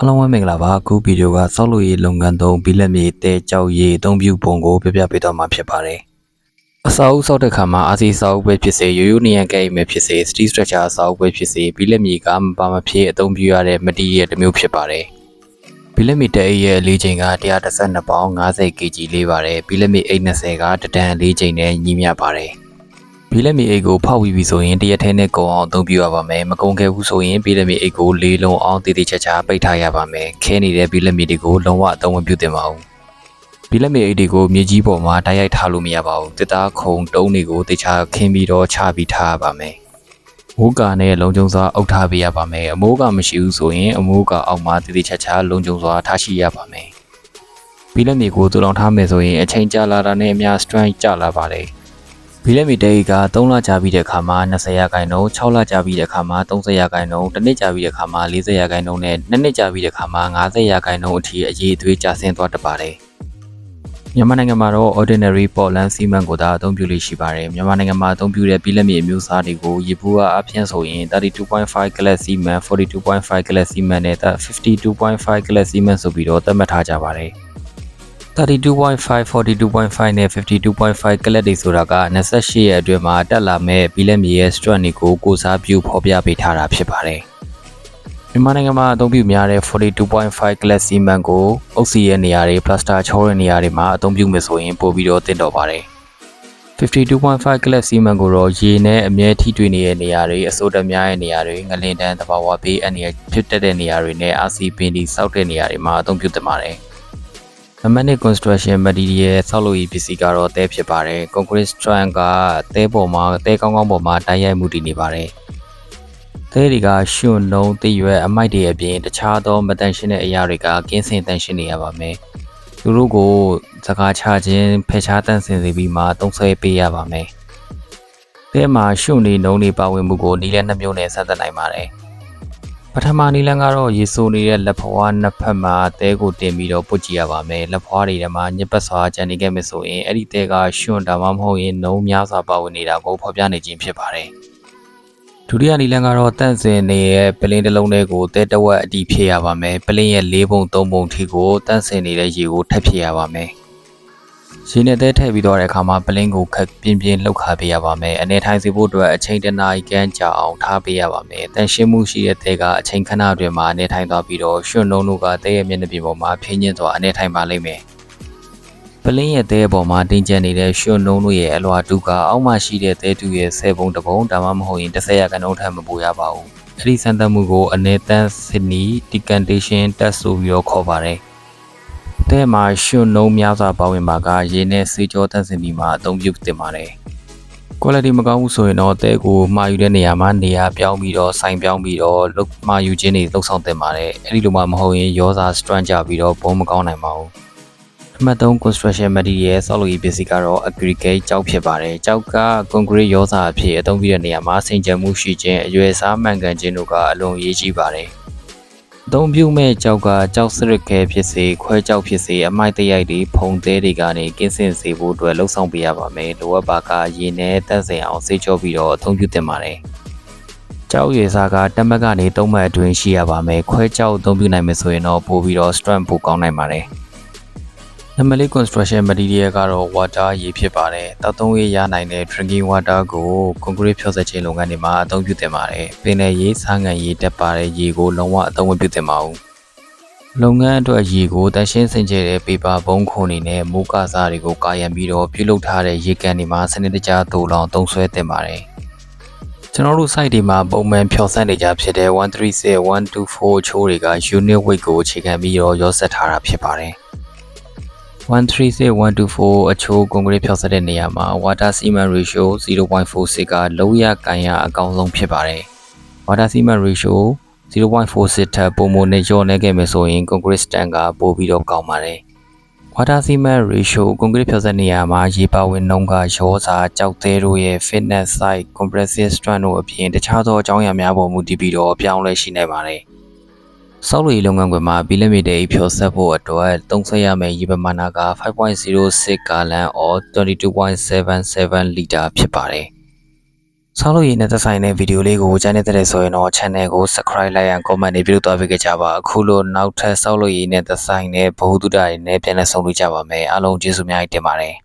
အားလုံးပဲမင်္ဂလာပါအခုဗီဒီယိုကဆောက်လုပ်ရေးလုပ်ငန်းသုံးဘီလက်မြေတဲကြောက်ရည်အသုံးပြုပုံကိုပြပြပေးသွားမှာဖြစ်ပါတယ်အစာအုပ်ဆောက်တဲ့ခါမှာအာစီစာအုပ်ပဲဖြစ်စေရိုးရိုးနေရန်ကဲအိမ်ပဲဖြစ်စေ steel structure အစာအုပ်ပဲဖြစ်စေဘီလက်မြေကမပါမဖြစ်အသုံးပြုရတဲ့ material တစ်မျိုးဖြစ်ပါတယ်ဘီလက်မြေတဲရဲ့အလေးချိန်က112ပေါင်50 kg လေးပါတယ်ဘီလက်မြေအိတ်20ကတတန်အလေးချိန်နဲ့ညီမျှပါတယ်ဘီလက်မြေအိတ်ကိုဖောက်ပြီးပြီဆိုရင်တရက်ထဲနဲ့ကုန်အောင်အသုံးပြုရပါမယ်မကုန်ခဲ့ဘူးဆိုရင်ဘီလက်မြေအိတ်ကိုလေးလုံးအောင်တည်တည်ချာချာပိတ်ထားရပါမယ်ခဲနေတဲ့ဘီလက်မြေတွေကိုလုံးဝအသုံးမပြုသင့်ပါဘူးဘီလက်မြေအိတ်တွေကိုမြေကြီးပေါ်မှာတိုက်ရိုက်ထားလို့မရပါဘူးတစ်သားခုံတုံးတွေကိုတခြားခင်းပြီးတော့ချပြီးထားရပါမယ်မိုးကာနဲ့လုံခြုံစွာအုပ်ထားပေးရပါမယ်အမိုးကမရှိဘူးဆိုရင်အမိုးကအောက်မှာတည်တည်ချာချာလုံခြုံစွာထားရှိရပါမယ်ဘီလက်မြေကိုတူလောင်ထားမယ်ဆိုရင်အချိန်ကြာလာတာနဲ့အများ strength ကျလာပါတယ်ဘီလက်မီတဲက3လကြာပြီးတဲ့အခါမှာ20ရာခိုင်နှုန်း6လကြာပြီးတဲ့အခါမှာ30ရာခိုင်နှုန်းတစ်နှစ်ကြာပြီးတဲ့အခါမှာ40ရာခိုင်နှုန်းနဲ့2နှစ်ကြာပြီးတဲ့အခါမှာ50ရာခိုင်နှုန်းအထိအရေးအသွေးကျဆင်းသွားတတ်ပါတယ်မြန်မာနိုင်ငံမှာတော့ ordinary Portland cement ကိုသာအသုံးပြုလို့ရှိပါတယ်မြန်မာနိုင်ငံမှာအသုံးပြုတဲ့ဘီလက်မီအမျိုးအစားတွေကိုရေပူအားအပြင်ဆိုရင် 32.5 glass cement 42.5 glass cement နဲ့ 52.5 glass cement ဆိုပြီးတော့သတ်မှတ်ထားကြပါတယ်32.5 42.5 နဲ့ 52.5 ကလပ်တွေဆိုတာက28ရက်အတွင်းမှာတက်လာမဲ့ဘီလက်မြေရဲ့ strength တွေကိုကိုစားပြုဖော်ပြပေးထားတာဖြစ်ပါတယ်။မြန်မာနိုင်ငံမှာအသုံးပြုများတဲ့ 42.5 ကလပ် cement ကိုအုပ်စီရဲ့နေရာတွေ plaster ချောတဲ့နေရာတွေမှာအသုံးပြုမယ်ဆိုရင်ပိုပြီးတော့သင့်တော်ပါတယ်။ 52.5 ကလပ် cement ကိုတော့ရေနဲ့အမြဲထိတွေ့နေတဲ့နေရာတွေအစိုးတက်များတဲ့နေရာတွေငလင်တန်းတဘာဝဘေးအန္တရာယ်ဖြစ်တတ်တဲ့နေရာတွေနဲ့ RC ပင်ဒီစောက်တဲ့နေရာတွေမှာအသုံးပြုသင့်ပါတယ်။ Magnet construction material ဆောက်လုပ်ရေးပစ္စည်းကတော့တဲဖြစ်ပါတယ် concrete strand ကတဲပေါ်မှာတဲကောင်းကောင်းပေါ်မှာတိုက်ရိုက်မှုတည်နေပါတယ်တဲတွေကရွှွနှုံးတရွက်အမိုက်တွေအပြင်တခြားသောမတန်ရှင်းတဲ့အရာတွေကကင်းစင်တန်ရှင်းနေရပါမယ်သူတို့ကိုစကားချခြင်းဖယ်ရှားတန့်စင်စေပြီးမှသုံးဆွဲပေးရပါမယ်တဲမှာရွှနေနှုံးတွေပါဝင်မှုကိုနီးလန်းနှမျိုးနဲ့ဆက်သက်နိုင်ပါတယ်ပထမနီလန်းကတော့ရေဆိုးနေတဲ့လက်ဖွားနှစ်ဖက်မှာတဲကိုတင်ပြီးတော့ပုတ်ကြည့်ရပါမယ်လက်ဖွားတွေထဲမှာညစ်ပတ်စွာကျန်နေခဲ့မယ်ဆိုရင်အဲ့ဒီတဲကရွှွန်ဒါမှမဟုတ်ရင်နှုံးများစွာပါဝင်နေတာကိုဖော်ပြနေခြင်းဖြစ်ပါတယ်ဒုတိယနီလန်းကတော့တန့်စင်နေတဲ့ပလင်းတစ်လုံးတွေကိုတဲတဝက်အတီးဖြည့်ရပါမယ်ပလင်းရဲ့၄ပုံ၃ပုံထိကိုတန့်စင်နေတဲ့ရေကိုထပ်ဖြည့်ရပါမယ်ရေနဲ့တဲထည့်ပြီးတော့တဲ့အခါမှာပလင်းကိုခက်ပြင်းပြင်းလှုပ်ခါပေးရပါမယ်အနေထိုင်စေဖို့အတွက်အချိန်တစ်နာရီခန့်ကြာအောင်ထားပေးရပါမယ်တန်ရှင်းမှုရှိတဲ့တဲကအချိန်ခဏအတွင်းမှာအနေထိုင်သွားပြီးတော့ရွှွနှုံးတို့ကတဲရဲ့မျက်နှာပြင်ပေါ်မှာဖြင်းကျင်းစွာအနေထိုင်ပါလိမ့်မယ်ပလင်းရဲ့တဲပေါ်မှာတင်းကျပ်နေတဲ့ရွှွနှုံးတို့ရဲ့အလွှာတူကအောက်မှာရှိတဲ့တဲတူရဲ့10ပုံတစ်ပုံဒါမှမဟုတ်ရင်10ရာခိုင်နှုန်းထက်မပိုရပါဘူးအဲ့ဒီစမ်းသပ်မှုကိုအနေတန်းစနီ decantation test ဆိုပြီးတော့ခေါ်ပါတယ်တဲမှာရွှွနှုံးများစွာပါဝင်ပါကရေနဲ့ဆေးကြောတန့်စင်ပြီးမှအသုံးပြုသင့်ပါတယ်။ quality မကောင်းဘူးဆိုရင်တော့တဲကိုမှာယူတဲ့နေရာမှာနေရာပြောင်းပြီးတော့ဆိုင်ပြောင်းပြီးတော့မှာယူခြင်းတွေလှုပ်ဆောင်သင့်ပါတယ်။အဲ့ဒီလိုမှမဟုတ်ရင်ရောစာ strand ကြပြီးတော့ပုံမကောင်းနိုင်ပါဘူး။နံပါတ်3 construction material ဆောက်လုပ်ရေးပစ္စည်းကတော့ aggregate ကျောက်ဖြစ်ပါတယ်။ကျောက်က concrete ရောစာအဖြစ်အသုံးပြုတဲ့နေရာမှာဆင်ခြင်မှုရှိခြင်းအရွယ်စားမှန်ကန်ခြင်းတို့ကအလွန်အရေးကြီးပါတယ်။အသုံးပြုမဲ့ကျောက်ကကျောက်စရစ်ခဲဖြစ်စေခွဲကျောက်ဖြစ်စေအမိုက်တရိုက်တွေဖုံသေးတွေကနေကင်းစင်စေဖို့အတွက်လှုပ်ဆောင်ပေးရပါမယ်လိုအပ်ပါကရေနဲ့တက်စင်အောင်ဆေးကြောပြီးတော့အသုံးပြုသင့်ပါတယ်ကျောက်ရည်စားကတက်မက်ကနေ3မှတ်အတွင်းရှိရပါမယ်ခွဲကျောက်အသုံးပြုနိုင်မယ်ဆိုရင်တော့ပို့ပြီးတော့ strength ပိုကောင်းနိုင်ပါတယ်နံပါတ်4 construction material ကတော့ water ရေဖြစ်ပါတယ်။တောက်သုံးရေရနိုင်တဲ့ drinking water ကို concrete ဖြောဆက်ခြင်းလုပ်ငန်းတွေမှာအသုံးပြုသင့်ပါတယ်။ပင်လယ်ရေ၊ဆားငံရေတက်ပါတဲ့ရေကိုလုံးဝအသုံးမပြုသင့်ပါဘူး။လုပ်ငန်းအတွက်ရေကိုတန်ရှင်းစင်ကြယ်တဲ့ပေပါဘုံခုံတွေနဲ့မိုးကာစားတွေကိုကာရံပြီးတော့ပြုလုပ်ထားတဲ့ရေကန်တွေမှာစနစ်တကျသို့လောင်သုံးစွဲသင့်ပါတယ်။ကျွန်တော်တို့ site တွေမှာပုံမှန်ဖြောဆက်နေကြဖြစ်တဲ့136 124ချိုးတွေက unit weight ကိုအခြေခံပြီးတော့ရောဆက်ထားတာဖြစ်ပါတယ်။136 124အချိုးကွန်ကရစ်ဖြောက်ဆက်တဲ့နေရာမှာ water cement ratio 0.46 ကလုံးရကန်ရအကောင်းဆုံးဖြစ်ပါတယ်။ water cement ratio 0.46 ထက်ပိုမိုနဲ့လျော့နေခဲ့မယ်ဆိုရင် concrete stand ကပိုပြီးတော့ကောင်းပါတယ်။ water cement ratio ကွန်ကရစ်ဖြောက်ဆက်နေရာမှာရေပါဝင်နှုန်းကရောစာကြောက်သေးတို့ရဲ့ fitness site compressive strength တို့အပြင်တခြားသောအကြောင်းအရာများပေါ်မူတည်ပြီးတော့အပြောင်းလဲရှိနေပါတယ်။ဆောက်လုပ်ရေးလုပ်ငန်းခွင်မှာဘီလက်မီတဲဖြောဆက်ဖို့အတွက်သုံးစွဲရမယ့်ရေပမာဏက 5.06 ဂါလန် or 22.77 လီတာဖြစ်ပါတယ် ဆောက်လုပ်ရေးနဲ့သက်ဆိုင်တဲ့ဗီဒီယိုလေးကိုကြားနေတဲ့ဆိုရင်တော့ channel ကို subscribe လိုက်ရန် comment တွေပြုလုပ်သွားပေးကြပါအခုလိုနောက်ထပ်ဆောက်လုပ်ရေးနဲ့သက်ဆိုင်တဲ့ဗဟုသုတတွေနဲ့ပြန်လည်ဆုံတွေ့ကြပါမယ်အားလုံးကျေးဇူးများတင်ပါတယ်